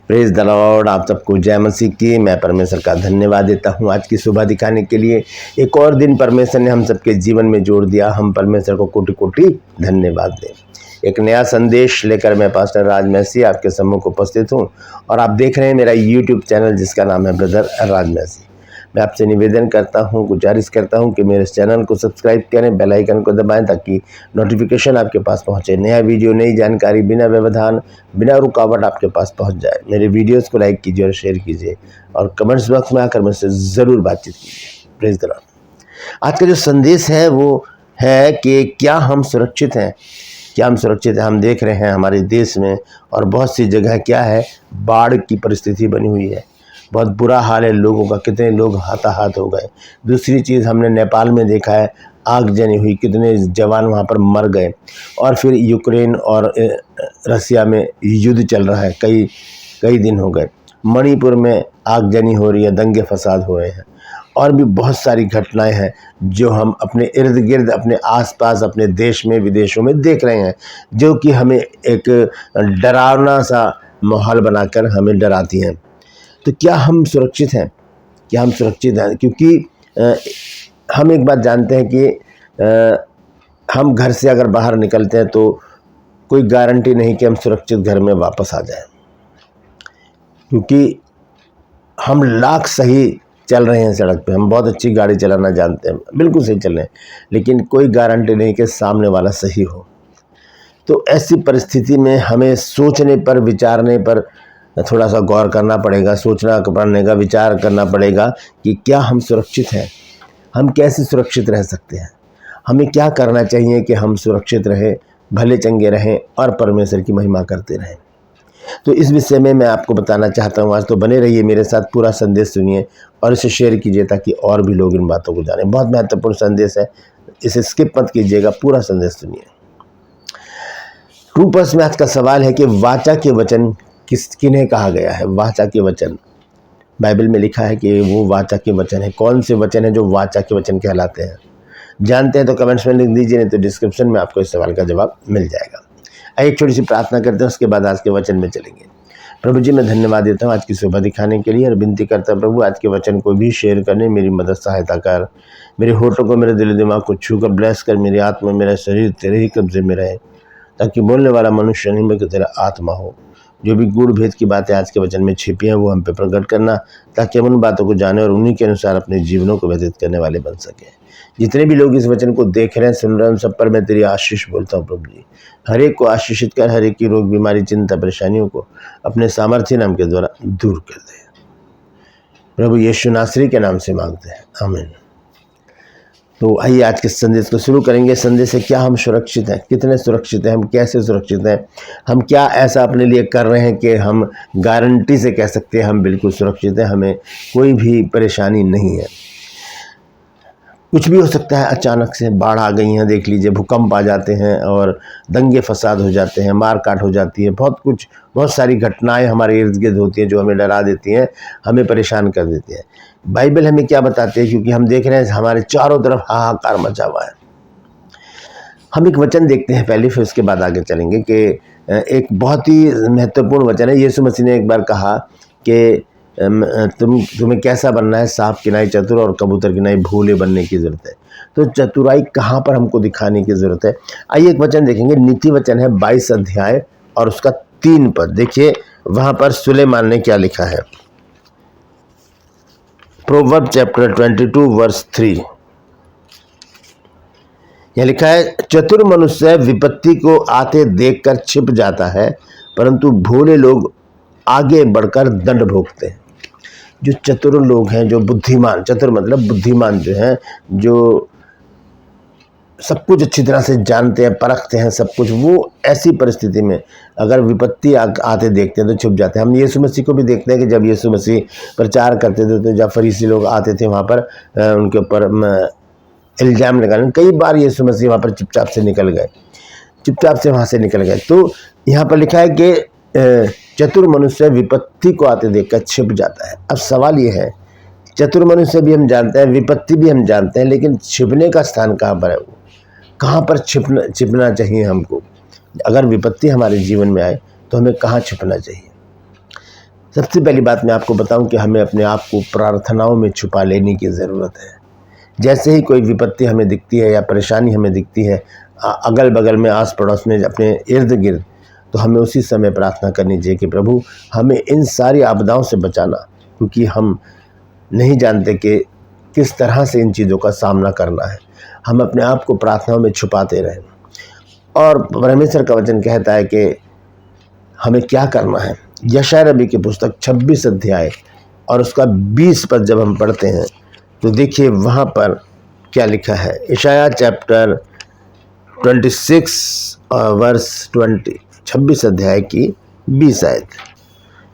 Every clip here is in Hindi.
Praise the Lord. आप सबको जय मसीह की। मैं परमेश्वर का धन्यवाद देता हूं आज की सुबह दिखाने के लिए। एक और दिन परमेश्वर ने हम सबके जीवन में जोड़ दिया। हम परमेश्वर को कोटि कोटि धन्यवाद दें। एक नया संदेश लेकर मैं पास्टर राज मैसी आपके सम्मुख उपस्थित हूं और आप देख रहे हैं मेरा यूट्यूब चैनल जिसका नाम है ब्रदर राज मैसी। मैं आपसे निवेदन करता हूं, गुजारिश करता हूं कि मेरे इस चैनल को सब्सक्राइब करें, बेल आइकन को दबाएं ताकि नोटिफिकेशन आपके पास पहुंचे। नया वीडियो, नई जानकारी बिना व्यवधान, बिना रुकावट आपके पास पहुंच जाए। मेरे वीडियोस को लाइक कीजिए और शेयर कीजिए और कमेंट्स बॉक्स में आकर मुझसे ज़रूर बातचीत कीजिए। Praise the Lord. आज का जो संदेश है वो है कि क्या हम सुरक्षित हैं। क्या हम सुरक्षित हैं। हम देख रहे हैं हमारे देश में और बहुत सी जगह क्या है, बाढ़ की परिस्थिति बनी हुई है। बहुत बुरा हाल है लोगों का, कितने लोग हाथाहाथ हो गए। दूसरी चीज़ हमने नेपाल में देखा है, आग जनी हुई, कितने जवान वहाँ पर मर गए। और फिर यूक्रेन और रसिया में युद्ध चल रहा है, कई दिन हो गए। मणिपुर में आग जनी हो रही है, दंगे फसाद हो रहे हैं और भी बहुत सारी घटनाएं हैं जो हम अपने इर्द गिर्द, अपने आसपास, अपने देश में, विदेशों में देख रहे हैं, जो कि हमें एक डरावना सा माहौल बनाकर हमें डराती हैं। तो क्या हम सुरक्षित हैं। क्या हम सुरक्षित हैं, क्योंकि हम एक बात जानते हैं कि हम घर से अगर बाहर निकलते हैं तो कोई गारंटी नहीं कि हम सुरक्षित घर में वापस आ जाएं, क्योंकि हम लाख सही चल रहे हैं सड़क पे, हम बहुत अच्छी गाड़ी चलाना जानते हैं, बिल्कुल सही चल रहे हैं, लेकिन कोई गारंटी नहीं कि सामने वाला सही हो। तो ऐसी परिस्थिति में हमें सोचने पर, विचारने पर थोड़ा सा गौर करना पड़ेगा, सोचना पड़ने का, विचार करना पड़ेगा कि क्या हम सुरक्षित हैं। हम कैसे सुरक्षित रह सकते हैं। हमें क्या करना चाहिए कि हम सुरक्षित रहें, भले चंगे रहें और परमेश्वर की महिमा करते रहें। तो इस विषय में मैं आपको बताना चाहता हूँ आज। तो बने रहिए मेरे साथ, पूरा संदेश सुनिए और इसे शेयर कीजिए ताकि और भी लोग इन बातों को जानें। बहुत महत्वपूर्ण संदेश है, इसे स्किप मत कीजिएगा, पूरा संदेश सुनिए। ट्रू पर्स में आज का सवाल है कि वाचा के वचन किन्हें कहा गया है। वाचा के वचन, बाइबल में लिखा है कि वो वाचा के वचन है। कौन से वचन है जो वाचा के वचन कहलाते हैं। जानते हैं तो कमेंट्स में लिख दीजिए, नहीं तो डिस्क्रिप्शन में आपको इस सवाल का जवाब मिल जाएगा। एक छोटी सी प्रार्थना करते हैं, उसके बाद आज के वचन में चलेंगे। प्रभु जी, मैं धन्यवाद देता हूँ आज की सुबह दिखाने के लिए और विनती करता हूँ प्रभु, आज के वचन को भी शेयर करने मेरी मदद सहायता कर। मेरे होठों को, मेरे दिल दिमाग को छू कर ब्लेस कर। मेरी आत्मा, मेरा शरीर तेरे ही कब्जे में रहे, ताकि बोलने वाला मनुष्य नहीं बल्कि तेरा आत्मा हो। जो भी गूढ़ भेद की बातें आज के वचन में छिपी हैं वो हम पे प्रकट करना, ताकि हम उन बातों को जाने और उन्हीं के अनुसार अपने जीवनों को व्यतीत करने वाले बन सकें। जितने भी लोग इस वचन को देख रहे हैं, सुन रहे हैं, उन सब पर मैं तेरी आशीष बोलता हूँ प्रभु जी। हर एक को आशीषित कर, हर एक की रोग, बीमारी, चिंता, परेशानियों को अपने सामर्थ्य नाम के द्वारा दूर कर दे। प्रभु यीशु नासरी के नाम से मांगते हैं, आमीन। तो आइए आज के संदेश को शुरू करेंगे। संदेश है, क्या हम सुरक्षित हैं। कितने सुरक्षित हैं, हम कैसे सुरक्षित हैं, हम क्या ऐसा अपने लिए कर रहे हैं कि हम गारंटी से कह सकते हैं हम बिल्कुल सुरक्षित हैं, हमें कोई भी परेशानी नहीं है। कुछ भी हो सकता है, अचानक से बाढ़ आ गई हैं, देख लीजिए, भूकंप आ जाते हैं और दंगे फसाद हो जाते हैं, मार काट हो जाती है, बहुत सारी घटनाएं हमारे इर्द गिर्द होती हैं जो हमें डरा देती हैं, हमें परेशान कर देती हैं। बाइबल हमें क्या बताती है, क्योंकि हम देख रहे हैं हमारे चारों तरफ हाहाकार मचा हुआ है। हम एक वचन देखते हैं पहले, फिर उसके बाद आगे चलेंगे कि एक बहुत ही महत्वपूर्ण वचन है। यीशु मसीह ने एक बार कहा कि तुम्हें कैसा बनना है, सांप की नाई चतुर और कबूतर की नाई भोले बनने की ज़रूरत है। तो चतुराई कहाँ पर हमको दिखाने की ज़रूरत है। आइए एक वचन देखेंगे। नीति वचन है 22 अध्याय और उसका 3 पद। देखिए वहाँ पर सुलेमान ने क्या लिखा है। प्रोवर्ब चैप्टर 22 वर्स 3 यह लिखा है, चतुर मनुष्य विपत्ति को आते देखकर छिप जाता है, परंतु भोले लोग आगे बढ़कर दंड भोगते हैं। जो चतुर लोग हैं, जो बुद्धिमान, चतुर मतलब बुद्धिमान जो हैं, जो सब कुछ अच्छी तरह से जानते हैं, परखते हैं सब कुछ, वो ऐसी परिस्थिति में अगर विपत्ति आते देखते हैं तो छुप जाते हैं। हम यीशु मसीह को भी देखते हैं कि जब यीशु मसीह प्रचार करते थे तो जब फरीसी लोग आते थे वहाँ पर उनके ऊपर इल्ज़ाम लगाने, कई बार यीशु मसीह वहाँ पर चुपचाप से निकल गए, चुपचाप से वहाँ से निकल गए। तो यहाँ पर लिखा है कि चतुर मनुष्य विपत्ति को आते देखकर छिप जाता है। अब सवाल ये है, चतुर मनुष्य भी हम जानते हैं, विपत्ति भी हम जानते हैं, लेकिन छिपने का स्थान कहाँ पर है, वो कहाँ पर छिपना चाहिए हमको। अगर विपत्ति हमारे जीवन में आए तो हमें कहाँ छिपना चाहिए। सबसे पहली बात मैं आपको बताऊं कि हमें अपने आप को प्रार्थनाओं में छुपा लेने की ज़रूरत है। जैसे ही कोई विपत्ति हमें दिखती है या परेशानी हमें दिखती है अगल बगल में, आस पड़ोस में, अपने इर्द गिर्द, तो हमें उसी समय प्रार्थना करनी चाहिए कि प्रभु हमें इन सारी आपदाओं से बचाना, क्योंकि हम नहीं जानते कि किस तरह से इन चीज़ों का सामना करना है। हम अपने आप को प्रार्थनाओं में छुपाते रहें। और परमेश्वर का वचन कहता है कि हमें क्या करना है। यशायाह नबी की पुस्तक 26 अध्याय और उसका 20 पद जब हम पढ़ते हैं तो देखिए वहाँ पर क्या लिखा है। यशायाह चैप्टर 26 वर्स 20, 26 अध्याय की 20 आयत।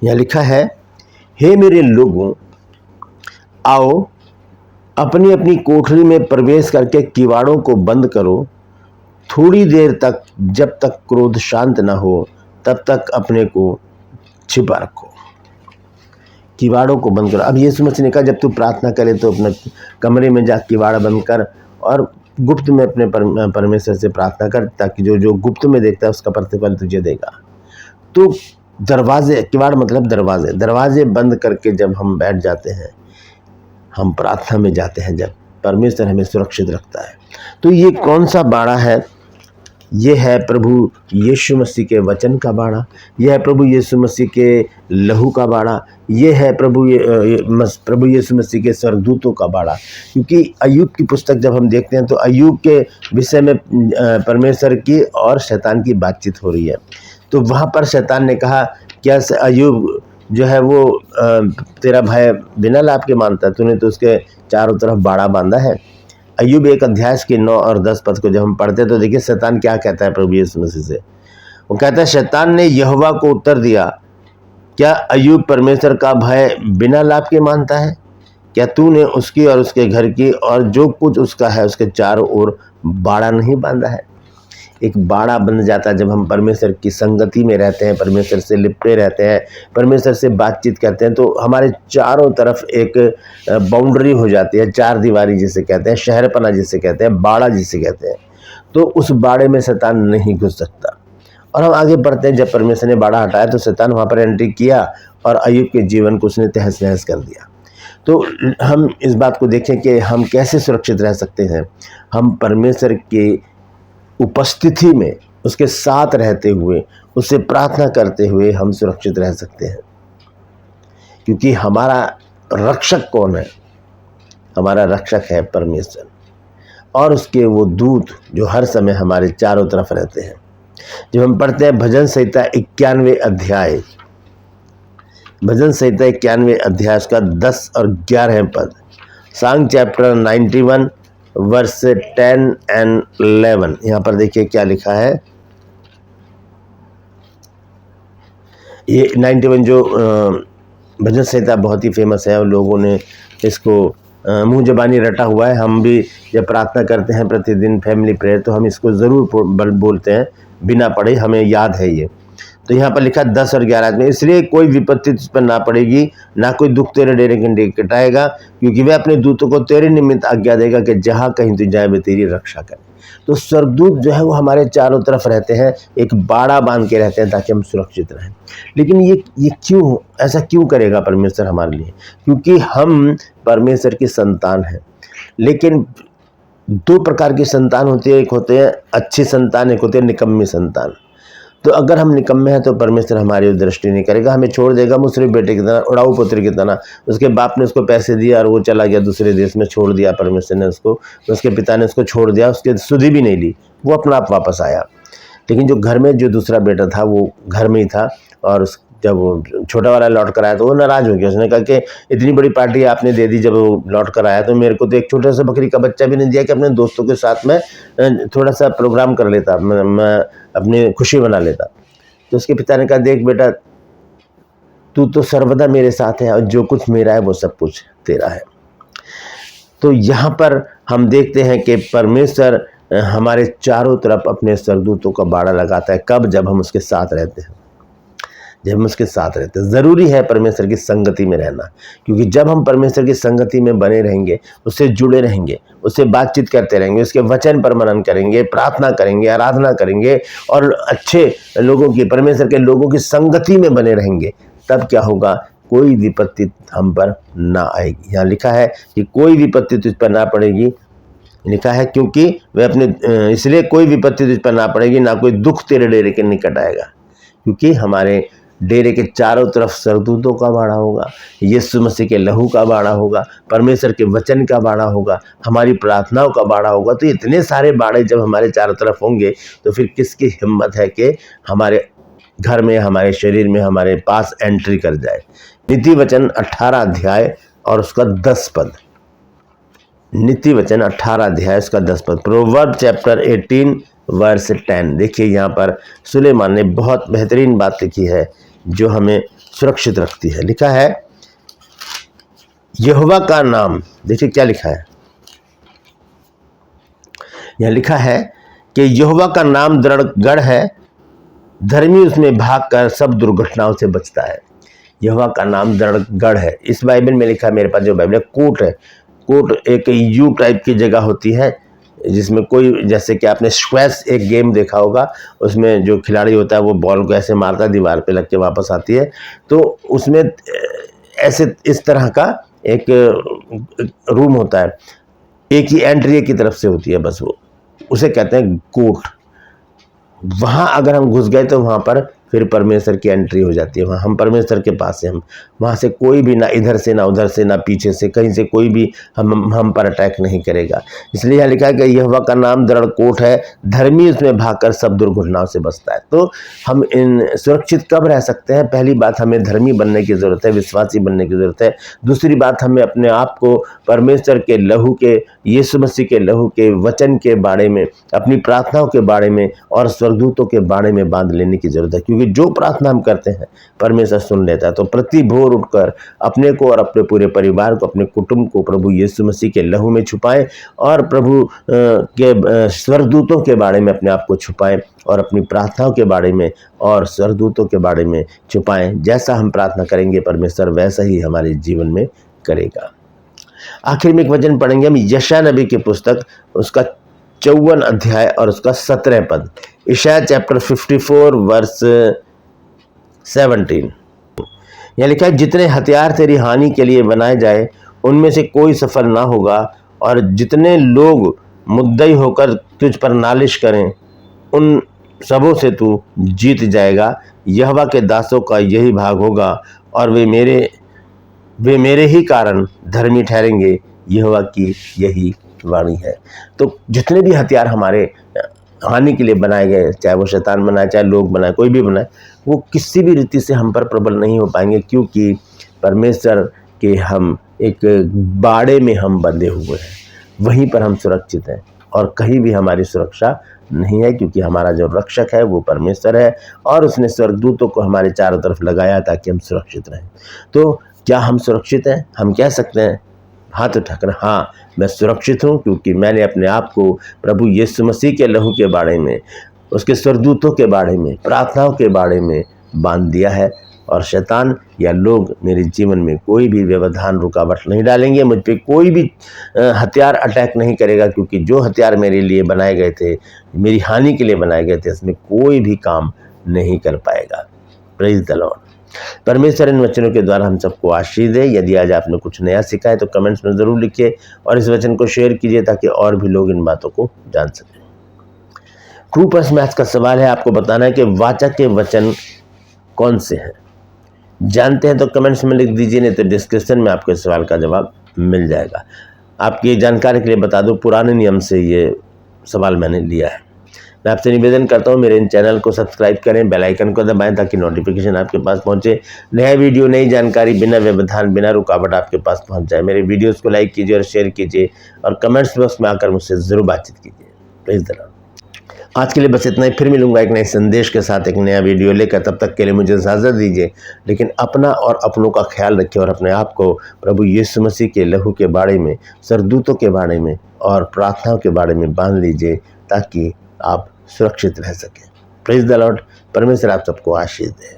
यहाँ लिखा है, हे मेरे लोगों, आओ अपनी अपनी कोठरी में प्रवेश करके किवाड़ों को बंद करो। थोड़ी देर तक, जब तक क्रोध शांत न हो तब तक अपने को छिपा रखो। किवाड़ों को बंद करो। अब यीशु मसीह ने कहा जब तू प्रार्थना करे तो अपने कमरे में जा किवाड़ा बंद कर और गुप्त में अपने परमेश्वर से प्रार्थना कर, ताकि जो गुप्त में देखता है उसका प्रतिफल तुझे देगा। तो दरवाजे, किवाड़ मतलब दरवाजे बंद करके जब हम बैठ जाते हैं, हम प्रार्थना में जाते हैं, जब परमेश्वर हमें सुरक्षित रखता है। तो ये कौन सा बाड़ा है? ये है प्रभु यीशु मसीह के वचन का बाड़ा, यह है प्रभु यीशु मसीह के लहू का बाड़ा, ये है प्रभु यीशु मसीह के स्वर्गदूतों का बाड़ा। क्योंकि अय्यूब की पुस्तक जब हम देखते हैं तो अय्यूब के विषय में परमेश्वर की और शैतान की बातचीत हो रही है। तो वहाँ पर शैतान ने कहा, क्या अय्यूब जो है वो तेरा भाई बिना लाभ के मानता है, तूने तो उसके चारों तरफ बाड़ा बांधा है। अय्यूब 1 अध्याय के 9 और 10 पद को जब हम पढ़ते हैं तो देखिए शैतान क्या कहता है प्रभु यीशु मसीह से। वो कहता है, शैतान ने यहोवा को उत्तर दिया, क्या अय्यूब परमेश्वर का भय बिना लाभ के मानता है? क्या तूने उसकी और उसके घर की और जो कुछ उसका है उसके चारों ओर बाड़ा नहीं बांधा है? एक बाड़ा बन जाता है जब हम परमेश्वर की संगति में रहते हैं, परमेश्वर से लिपटे रहते हैं, परमेश्वर से बातचीत करते हैं, तो हमारे चारों तरफ एक बाउंड्री हो जाती है, चार दीवारी जिसे कहते हैं, शहरपना जिसे कहते हैं, बाड़ा जिसे कहते हैं। तो उस बाड़े में शैतान नहीं घुस सकता। और हम आगे बढ़ते हैं, जब परमेश्वर ने बाड़ा हटाया तो शैतान वहाँ पर एंट्री किया और अय्यूब के जीवन को उसने तहस नहस कर दिया। तो हम इस बात को देखें कि हम कैसे सुरक्षित रह सकते हैं। हम परमेश्वर के उपस्थिति में, उसके साथ रहते हुए, उससे प्रार्थना करते हुए हम सुरक्षित रह सकते हैं। क्योंकि हमारा रक्षक कौन है? हमारा रक्षक है परमेश्वर और उसके वो दूत जो हर समय हमारे चारों तरफ रहते हैं। जब हम पढ़ते हैं भजन संहिता 91 अध्याय, भजन संहिता 91 अध्याय का 10 और 11 पद, सॉन्ग चैप्टर 91 वर्स 10 एंड 11, यहाँ पर देखिए क्या लिखा है। ये 91 जो भजन संहिता बहुत ही फेमस है और लोगों ने इसको मुँह ज़बानी रटा हुआ है। हम भी जब प्रार्थना करते हैं प्रतिदिन फैमिली प्रेयर तो हम इसको ज़रूर बोलते हैं, बिना पढ़े हमें याद है ये। तो यहाँ पर लिखा 10 और 11 में, इसलिए कोई विपत्ति तुझ पर ना पड़ेगी, ना कोई दुख तेरे डेरे के कटाएगा, क्योंकि वह अपने दूतों को तेरे निमित्त आज्ञा देगा कि जहाँ कहीं तू जाए वे तेरी रक्षा करें। तो स्वर्गदूत जो है वो हमारे चारों तरफ रहते हैं, एक बाड़ा बांध के रहते हैं ताकि हम सुरक्षित रहें। लेकिन ये क्यों, ऐसा क्यों करेगा परमेश्वर हमारे लिए? क्योंकि हम परमेश्वर की संतान हैं। लेकिन 2 प्रकार की संतान होती है, एक होते हैं अच्छी संतान, एक होती है निकम्मी संतान। तो अगर हम निकम्मे हैं तो परमेश्वर हमारी दृष्टि नहीं करेगा, हमें छोड़ देगा मुसरिफ बेटे की तरह, उड़ाऊ पुत्र की तरह। उसके बाप ने उसको पैसे दिए और वो चला गया दूसरे देश में, छोड़ दिया परमेश्वर ने उसको, उसके पिता ने उसको छोड़ दिया, उसके सुधि भी नहीं ली, वो अपना आप वापस आया। लेकिन जो घर में जो दूसरा बेटा था वो घर में ही था, और जब वो छोटा वाला लौट कर आया तो वो नाराज़ हो गया। उसने कहा कि इतनी बड़ी पार्टी आपने दे दी, जब वो लौट कर आया तो मेरे को तो एक छोटा सा बकरी का बच्चा भी नहीं दिया कि अपने दोस्तों के साथ में थोड़ा सा प्रोग्राम कर लेता, मैं अपनी खुशी बना लेता। तो उसके पिता ने कहा, देख बेटा, तू तो सर्वदा मेरे साथ है और जो कुछ मेरा है वो सब कुछ तेरा है। तो यहाँ पर हम देखते हैं कि परमेश्वर हमारे चारों तरफ अपने स्वर्गदूतों का बाड़ा लगाता है। कब? जब हम उसके साथ रहते हैं, जब हम उसके साथ रहते हैं। ज़रूरी है परमेश्वर की संगति में रहना, क्योंकि जब हम परमेश्वर की संगति में बने रहेंगे, उससे जुड़े रहेंगे, उससे बातचीत करते रहेंगे, उसके वचन पर मनन करेंगे, प्रार्थना करेंगे, आराधना करेंगे और अच्छे लोगों की, परमेश्वर के लोगों की संगति में बने रहेंगे, तब क्या होगा कोई विपत्ति हम पर ना आएगी। यहाँ लिखा है कि कोई विपत्ति तुझ पर ना पड़ेगी, लिखा है क्योंकि वे अपने इसलिए कोई विपत्ति तुझ पर ना पड़ेगी, ना कोई दुख तेरे डेरे के निकट आएगा, क्योंकि हमारे डेरे के चारों तरफ सरदूतों का बाड़ा होगा, यीशु मसीह के लहू का बाड़ा होगा, परमेश्वर के वचन का बाड़ा होगा, हमारी प्रार्थनाओं का बाड़ा होगा। तो इतने सारे बाड़े जब हमारे चारों तरफ होंगे तो फिर किसकी हिम्मत है कि हमारे घर में, हमारे शरीर में, हमारे पास एंट्री कर जाए। नीति वचन 18 अध्याय और उसका 10 पद, नीति वचन 18 अध्याय उसका 10 पद, प्रोवर्ब चैप्टर 18 वर्स 10। देखिए यहाँ पर सुलेमान ने बहुत बेहतरीन बात लिखी है जो हमें सुरक्षित रखती है। लिखा है यहोवा का नाम, देखिए क्या लिखा है, यह लिखा है कि यहोवा का नाम दृढ़ गढ़ है, धर्मी उसमें भागकर सब दुर्घटनाओं से बचता है। यहोवा का नाम दृढ़ गढ़ है। इस बाइबल में लिखा है, मेरे पास जो बाइबल है, कोट है। कोट एक यू टाइप की जगह होती है जिसमें कोई, जैसे कि आपने स्क्वैश एक गेम देखा होगा, उसमें जो खिलाड़ी होता है वो बॉल को ऐसे मारता है, दीवार पे लग के वापस आती है, तो उसमें ऐसे इस तरह का एक रूम होता है, एक ही एंट्री की तरफ से होती है बस, वो उसे कहते हैं कोर्ट। वहाँ अगर हम घुस गए तो वहाँ पर फिर परमेश्वर की एंट्री हो जाती है, वहाँ हम परमेश्वर के पास से, हम वहाँ से कोई भी, ना इधर से, ना उधर से, ना पीछे से, कहीं से कोई भी हम पर अटैक नहीं करेगा। इसलिए यहाँ लिखा है कि यहोवा का नाम दृढ़ कोट है, धर्मी उसमें भागकर सब दुर्घटनाओं से बचता है। तो हम इन सुरक्षित कब रह सकते हैं? पहली बात, हमें धर्मी बनने की ज़रूरत है, विश्वासी बनने की ज़रूरत है। दूसरी बात, हमें अपने आप को परमेश्वर के लहू के, यीशु मसीह के लहू के वचन के बारे में, अपनी प्रार्थनाओं के बारे में और स्वर्गदूतों के बारे में बांध लेने की ज़रूरत है, क्योंकि जो प्रार्थना हम करते हैं परमेश्वर सुन लेता है। तो प्रति भोर उठकर अपने को और अपने पूरे परिवार को, अपने कुटुंब को प्रभु यीशु मसीह के लहू में छुपाएं और प्रभु के स्वर्गदूतों के बारे में अपने आप को छुपाएं और अपनी प्रार्थनाओं के बारे में और स्वर्गदूतों के बारे में छुपाएं। जैसा हम प्रार्थना करेंगे परमेश्वर वैसा ही हमारे जीवन में करेगा। आखिर में एक वचन पढ़ेंगे हम, यशायाह नबी की पुस्तक, उसका 54 अध्याय और उसका 17 पद। यशायाह चैप्टर 54 वर्स 17। यह लिखा है, जितने हथियार तेरी हानि के लिए बनाए जाए उनमें से कोई सफल ना होगा, और जितने लोग मुद्दई होकर तुझ पर नालिश करें उन सबों से तू जीत जाएगा। यहोवा के दासों का यही भाग होगा और वे मेरे ही कारण धर्मी ठहरेंगे, यहोवा की यही वाणी है। तो जितने भी हथियार हमारे हानि के लिए बनाए गए, चाहे वो शैतान बनाए, चाहे लोग बनाए, कोई भी बनाए, वो किसी भी रीति से हम पर प्रबल नहीं हो पाएंगे, क्योंकि परमेश्वर के हम एक बाड़े में हम बंधे हुए हैं, वहीं पर हम सुरक्षित हैं और कहीं भी हमारी सुरक्षा नहीं है, क्योंकि हमारा जो रक्षक है वो परमेश्वर है और उसने स्वर्गदूतों को हमारे चारों तरफ लगाया ताकि हम सुरक्षित रहें। तो क्या हम सुरक्षित हैं? हम कह सकते हैं हाथ उठाकर, हाँ मैं सुरक्षित हूँ, क्योंकि मैंने अपने आप को प्रभु यीशु मसीह के लहू के बारे में, उसके स्वर्गदूतों के बारे में, प्रार्थनाओं के बारे में बांध दिया है, और शैतान या लोग मेरे जीवन में कोई भी व्यवधान, रुकावट नहीं डालेंगे, मुझ पर कोई भी हथियार अटैक नहीं करेगा, क्योंकि जो हथियार मेरे लिए बनाए गए थे, मेरी हानि के लिए बनाए गए थे, इसमें कोई भी काम नहीं कर पाएगा। Praise the Lord. परमेश्वर इन वचनों के द्वारा हम सबको आशीष दे। यदि आज आपने कुछ नया सीखा है तो कमेंट्स में ज़रूर लिखिए और इस वचन को शेयर कीजिए ताकि और भी लोग इन बातों को जान सकें। ट्रू पर्स में आज का सवाल है, आपको बताना है कि वाचा के वचन कौन से हैं। जानते हैं तो कमेंट्स में लिख दीजिए, नहीं तो डिस्क्रिप्शन में आपके सवाल का जवाब मिल जाएगा। आपकी जानकारी के लिए बता दूं, पुराने नियम से ये सवाल मैंने लिया है। मैं आपसे निवेदन करता हूं, मेरे इन चैनल को सब्सक्राइब करें, बेल आइकन को दबाएं ताकि नोटिफिकेशन आपके पास पहुंचे, नया वीडियो, नई जानकारी बिना व्यवधान, बिना रुकावट आपके पास पहुंच जाए। मेरे वीडियोस को लाइक कीजिए और शेयर कीजिए और कमेंट्स बॉक्स में आकर मुझसे ज़रूर बातचीत कीजिए। प्लीज़ धन्यवाद। आज के लिए बस इतना ही, फिर मिलूंगा एक नए संदेश के साथ, एक नया वीडियो लेकर। तब तक के लिए मुझे इजाज़त दीजिए, लेकिन अपना और अपनों का ख्याल रखिए और अपने आप को प्रभु यीशु मसीह के लहू के बारे में, स्वर्गदूतों के बारे में और प्रार्थनाओं के बारे में बांध लीजिए ताकि आप सुरक्षित रह सकें। Praise the Lord. परमेश्वर आप सबको आशीष दे।